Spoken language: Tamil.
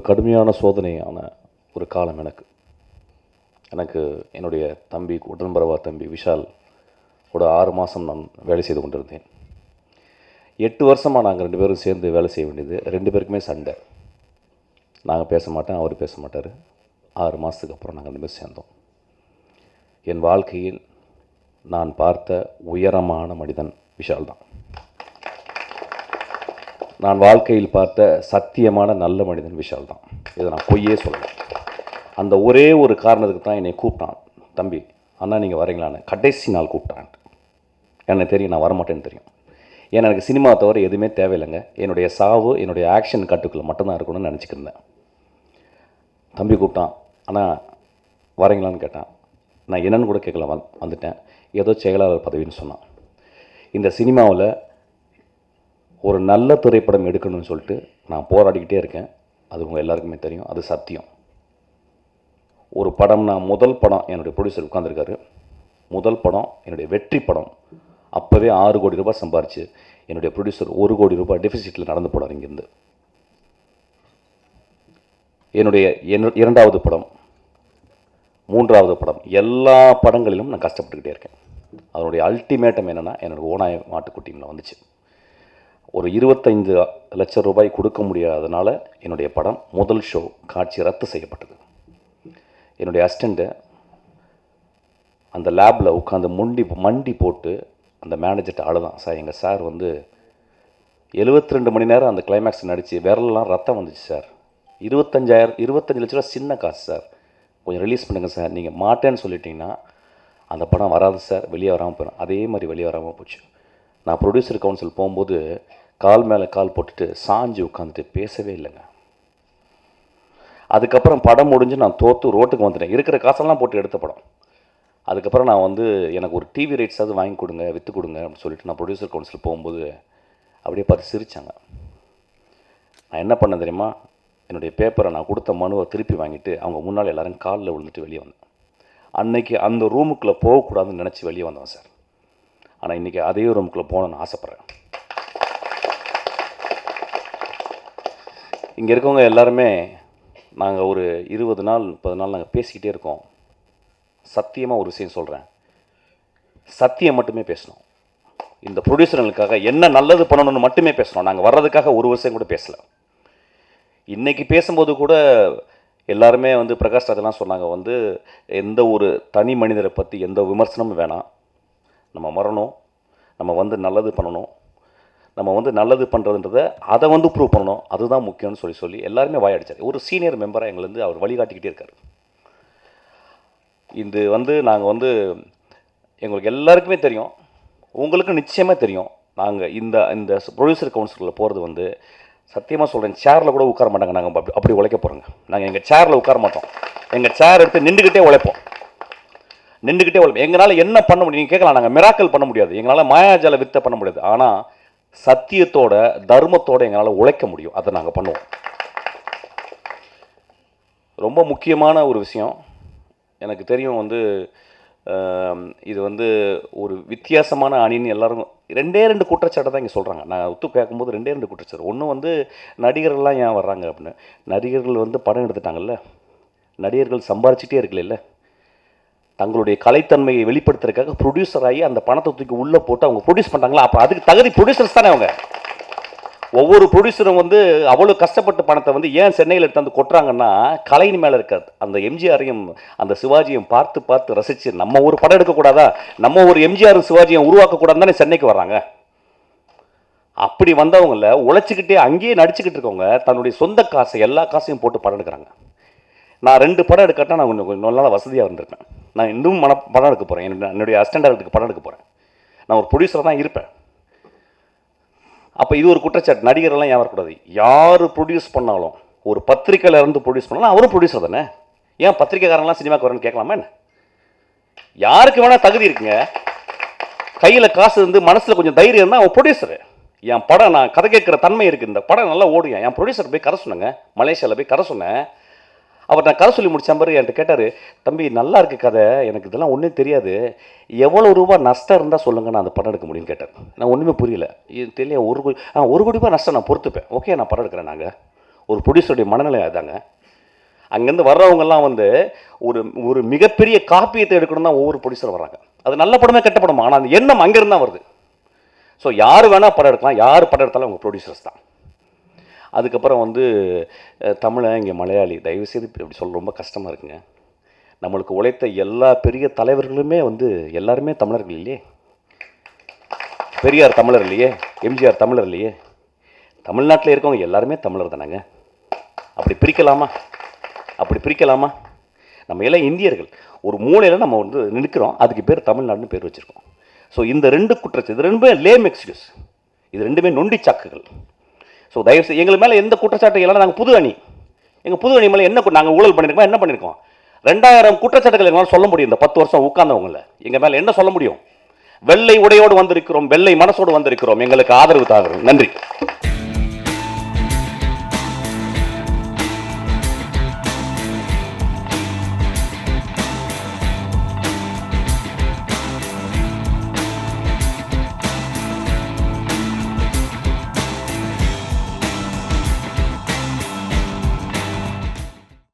கடுமையான சோதனையான ஒரு காலம் எனக்கு என்னுடைய தம்பி உடன்பரவா தம்பி விஷால் ஒரு 6 மாதம் நான் வேலை செய்து கொண்டிருந்தேன். 8 வருஷமாக நாங்கள் 2 பேரும் சேர்ந்து வேலை செய்ய வேண்டியது. 2 பேருக்குமே சண்டை. நாங்கள் பேச மாட்டேன், அவர் பேச மாட்டார். 6 மாதத்துக்கு அப்புறம் நாங்கள் 2 பேரும் சேர்ந்தோம். என் வாழ்க்கையில் நான் பார்த்த உயரமான மனிதன் விஷால் தான். நான் வாழ்க்கையில் பார்த்த சத்தியமான நல்ல மனிதன் விஷால் தான். இதை நான் பொய்யே சொல்லலை. அந்த ஒரே ஒரு காரணத்துக்கு தான் என்னை கூப்பிட்டான். தம்பி அண்ணா நீங்கள் வரீங்களான்னு கடைசி நாள் கூப்பிட்டான். எனக்கு தெரியும் நான் வரமாட்டேன்னு தெரியும். ஏன்னா எனக்கு சினிமா தவிர எதுவுமே தேவையில்லைங்க. என்னுடைய சாவு என்னுடைய ஆக்ஷன் கட்டுக்குள்ளே மட்டும்தான் இருக்கணும்னு நினச்சிக்கிருந்தேன். தம்பி கூப்பிட்டான், ஆனால் வரீங்களான்னு கேட்டான். நான் என்னன்னு கூட கேட்கல, வந்துட்டேன். ஏதோ செயலாளர் பதவின்னு சொன்னான். இந்த சினிமாவில் ஒரு நல்ல திரைப்படம் எடுக்கணும்னு சொல்லிட்டு நான் போராடிக்கிட்டே இருக்கேன். அது உங்கள் எல்லாருக்குமே தெரியும், அது சத்தியம். ஒரு படம், நான் முதல் படம் என்னுடைய ப்ரொடியூசர் உட்காந்துருக்காரு. முதல் படம் என்னுடைய வெற்றி படம். அப்போவே 6 கோடி ரூபாய் சம்பாரிச்சு என்னுடைய ப்ரொடியூசர் 1 கோடி ரூபாய் டெபிசிட்டில் நடந்து போனார் இங்கேருந்து. என்னுடைய 2வது படம், 3வது படம், எல்லா படங்களிலும் நான் கஷ்டப்பட்டுக்கிட்டே இருக்கேன். அதனுடைய அல்டிமேட்டம் என்னென்னா என்னோடய ஓனாய் மாட்டுக்குட்டியில் வந்துச்சு. ஒரு 25 லட்சம் ரூபாய் கொடுக்க முடியாதனால என்னுடைய படம் முதல் ஷோ காட்சி ரத்து செய்யப்பட்டது. என்னுடைய அசிஸ்டண்ட்டு அந்த லேபில் உட்காந்து மண்டி போட்டு அந்த மேனேஜர்கிட்ட அழுதான். சார் எங்கள் சார் 72 மணி நேரம் அந்த கிளைமேக்ஸ் நடித்து விரலெலாம் ரத்தம் வந்துச்சு சார். 25 லட்ச ரூபா சின்ன காசு சார், கொஞ்சம் ரிலீஸ் பண்ணுங்கள் சார். நீங்கள் மாட்டேன்னு சொல்லிட்டீங்கன்னா அந்த படம் வராது சார், வெளியே வராமல் போயிடும். அதே மாதிரி வெளியே வராமல் போச்சு. நான் ப்ரொடியூசர் கவுன்சில் போகும்போது கால் மேலே கால் போட்டுட்டு சாஞ்சு உட்காந்துட்டு பேசவே இல்லைங்க. அதுக்கப்புறம் படம் முடிஞ்சு நான் தோற்று ரோட்டுக்கு வந்துட்டேன். இருக்கிற காசெல்லாம் போட்டு எடுத்த படம். அதுக்கப்புறம் நான் எனக்கு ஒரு டிவி ரைட்ஸாவது வாங்கி கொடுங்க, விற்று கொடுங்க அப்படின்னு சொல்லிட்டு நான் ப்ரொடியூசர் கவுன்சில் போகும்போது அப்படியே பார்த்து சிரித்தாங்க. நான் என்ன பண்ணேன் தெரியுமா? என்னுடைய பேப்பரை நான் கொடுத்த மனுவை திருப்பி வாங்கிட்டு அவங்க முன்னால் எல்லோரும் காலில் விழுந்துட்டு வெளியே வந்தேன். அன்னைக்கு அந்த ரூமுக்குள்ளே போகக்கூடாதுன்னு நினச்சி வெளியே வந்தேன் சார். ஆனால் இன்றைக்கி அதே ரூமுக்குள்ளே போகணுன்னு ஆசைப்பட்றேன். இங்கே இருக்கவங்க எல்லாருமே நாங்கள் ஒரு 20 நாள் 30 நாள் நாங்கள் பேசிக்கிட்டே இருக்கோம். சத்தியமாக ஒரு விஷயம் சொல்கிறேன், சத்தியம் மட்டுமே பேசணும். இந்த ப்ரொடியூசர்களுக்காக என்ன நல்லது பண்ணணும்னு மட்டுமே பேசணும். நாங்கள் வர்றதுக்காக ஒரு விஷயம் கூட பேசலை. இன்றைக்கி பேசும்போது கூட எல்லாருமே பிரகாஷ் ராஜெல்லாம் சொன்னாங்க, எந்த ஒரு தனி மனிதரை பற்றி எந்த விமர்சனமும் வேணாம், நம்ம வரணும், நம்ம நல்லது பண்ணணும், நம்ம நல்லது பண்ணுறதுன்றதை அதை ப்ரூவ் பண்ணணும், அதுதான் முக்கியம்னு சொல்லி எல்லாருமே வாயடிச்சார். ஒரு சீனியர் மெம்பராக எங்களை அவர் வழிகாட்டிக்கிட்டே இருக்கார். இது நாங்கள் எங்களுக்கு எல்லாருக்குமே தெரியும், உங்களுக்கு நிச்சயமாக தெரியும். நாங்கள் இந்த ப்ரொடியூசர் கவுன்சிலில் போகிறது சத்தியமாக சொல்கிறேன், சேரில் கூட உட்கார மாட்டாங்க. நாங்கள் அப்படி உழைக்க போகிறோங்க. நாங்கள் எங்கள் சேரில் உட்கார மாட்டோம். எங்கள் சேர் எடுத்து நின்றுக்கிட்டே உழைப்போம். எங்களால் என்ன பண்ண முடியும் நீங்கள் கேட்கலாம். நாங்கள் மிராக்கல் பண்ண முடியாது, எங்களால் மாயாஜால வித்தை பண்ண முடியாது. ஆனால் சத்தியத்தோட தர்மத்தோடு எங்களால் உழைக்க முடியும். அதை நாங்கள் பண்ணுவோம். ரொம்ப முக்கியமான ஒரு விஷயம் எனக்கு தெரியும். இது ஒரு வித்தியாசமான அணின்னு எல்லாரும் 2 குற்றச்சாட்டை தான் இங்கே சொல்கிறாங்க. நான் ஒத்து கேட்கும்போது 2 குற்றச்சாட்டு. ஒன்று நடிகர்கள்லாம் ஏன் வர்றாங்க அப்படின்னு. நடிகர்கள் படம் எடுத்துட்டாங்கல்ல, நடிகர்கள் சம்பாரிச்சிட்டே இருக்கல, தங்களுடைய கலைத்தன்மையை வெளிப்படுத்துறதுக்காக ப்ரொடியூசர் ஆகி அந்த பணத்தை தூக்கி உள்ளே போட்டு அவங்க ப்ரொடியூஸ் பண்ணுறாங்களா, அப்போ அதுக்கு தகுதி ப்ரொடியூசர்ஸ் தானே அவங்க. ஒவ்வொரு ப்ரொடியூசரும் அவ்வளோ கஷ்டப்பட்ட பணத்தை ஏன் சென்னையில் எடுத்து கொட்டுறாங்கன்னா கலையின் மேலே இருக்காது. அந்த எம்ஜிஆரையும் அந்த சிவாஜியும் பார்த்து பார்த்து ரசித்து நம்ம ஒரு படம் எடுக்கக்கூடாதா, நம்ம ஒரு எம்ஜிஆர் சிவாஜியை உருவாக்கக்கூடாதுன்னு தானே சென்னைக்கு வர்றாங்க. அப்படி வந்தவங்கள உழைச்சிக்கிட்டே அங்கேயே நடிச்சுக்கிட்டு இருக்கவங்க தன்னுடைய சொந்த காசை எல்லா காசையும் போட்டு படம் எடுக்கிறாங்க. நான் 2 படம் எடுக்கட்டா நான் கொஞ்சம் நல்லா வசதியாக இருந்திருப்பேன். நான் இன்னும் படம் எடுக்க போகிறேன். என்னுடைய அசிஸ்டண்டாக படம் எடுக்க போகிறேன். நான் ஒரு ப்ரொடியூசராக தான் இருப்பேன். அப்போ இது ஒரு குற்றச்சாட்டு. நடிகரெல்லாம் ஏன் வரக்கூடாது? யார் ப்ரொடியூஸ் பண்ணாலும், ஒரு பத்திரிக்கையில் இருந்து ப்ரொடியூஸ் பண்ணாலும் அவரும் ப்ரொடியூசர் தானே. ஏன் பத்திரிக்கைக்காரங்களாம் சினிமாவுக்கு வரேன்னு கேட்கலாமா என்ன? யாருக்கு வேணால் தகுதி இருக்குங்க. கையில் காசு இருந்து மனசில் கொஞ்சம் தைரியம் இருந்தால் அவன் ப்ரொடியூசரு. என் படம் நான் கதை கேட்குற தன்மை இருக்குது, இந்த படம் நல்லா ஓடுங்க. என் ப்ரொடியூசர் போய் கரை சொன்னேங்க, மலேசியாவில் போய் கரை சொன்னேன். அவர் நான் கதை சொல்லி முடிச்ச மாதிரி என்கிட்ட கேட்டார், தம்பி நல்லா இருக்குது கதை, எனக்கு இதெல்லாம் ஒன்றும் தெரியாது, எவ்வளோ ரூபா நஷ்டம் இருந்தால் சொல்லுங்கள் நான் அந்த படம் எடுக்க முடியும்னு கேட்டார். நான் ஒன்றுமே புரியல. இது தெரியல. 1 கோடி ரூபாய் நஷ்டம் நான் பொறுத்துப்பேன், ஓகே நான் படம் எடுக்கிறேன். நாங்கள் ஒரு ப்ரொடியூசருடைய மனநிலை அதாங்க. அங்கேருந்து வர்றவங்கெல்லாம் வந்து ஒரு ஒரு மிகப்பெரிய காப்பியத்தை எடுக்கணும் தான் ஒவ்வொரு ப்ரொடியூசரும் வர்றாங்க. அது நல்ல படமே கெட்ட படமா, ஆனால் அந்த எண்ணம் அங்கேருந்து தான் வருது. ஸோ யார் வேணால் படம் எடுக்கலாம், யார் படம் எடுத்தாலும் அவங்க ப்ரொடியூசர்ஸ் தான். அதுக்கப்புறம் வந்து தமிழன் இங்கே மலையாளி, தயவுசெய்து இப்படி சொல்ல ரொம்ப கஷ்டமாக இருக்குங்க. நம்மளுக்கு உழைத்த எல்லா பெரிய தலைவர்களுமே வந்து எல்லாருமே தமிழர்கள் இல்லையே. பெரியார் தமிழர் இல்லையே, எம்ஜிஆர் தமிழர் இல்லையே. தமிழ்நாட்டில் இருக்கவங்க எல்லாருமே தமிழர் தானேங்க. அப்படி பிரிக்கலாமா? அப்படி பிரிக்கலாமா? நம்ம எல்லாம் இந்தியர்கள். ஒரு மூலையில் நம்ம வந்து நிற்கிறோம், அதுக்கு பேர் தமிழ்நாடுன்னு பேர் வச்சுருக்கோம். ஸோ இந்த ரெண்டு குற்றச்சாட்டு, இது ரெண்டுமே லேம் எக்ஸ்கியூஸ், இது ரெண்டுமே நொண்டி சாக்குகள். ஸோ தயவுசெய்து எங்கள் மேலே எந்த குற்றச்சாட்டு இல்லைன்னா, நாங்கள் புது அணி, எங்கள் புது அணி மேலே என்ன நாங்கள் ஊழல் பண்ணியிருக்கோம், என்ன பண்ணியிருக்கோம்? 2000 குற்றச்சாட்டுகள் எங்களால் சொல்ல முடியும். இந்த 10 வருஷம் உட்கார்ந்தவங்கள எங்கள் மேலே என்ன சொல்ல முடியும்? வெள்ளை உடையோடு வந்திருக்கிறோம், வெள்ளை மனசோடு வந்திருக்கிறோம், எங்களுக்கு ஆதரவு தாங்க. நன்றி.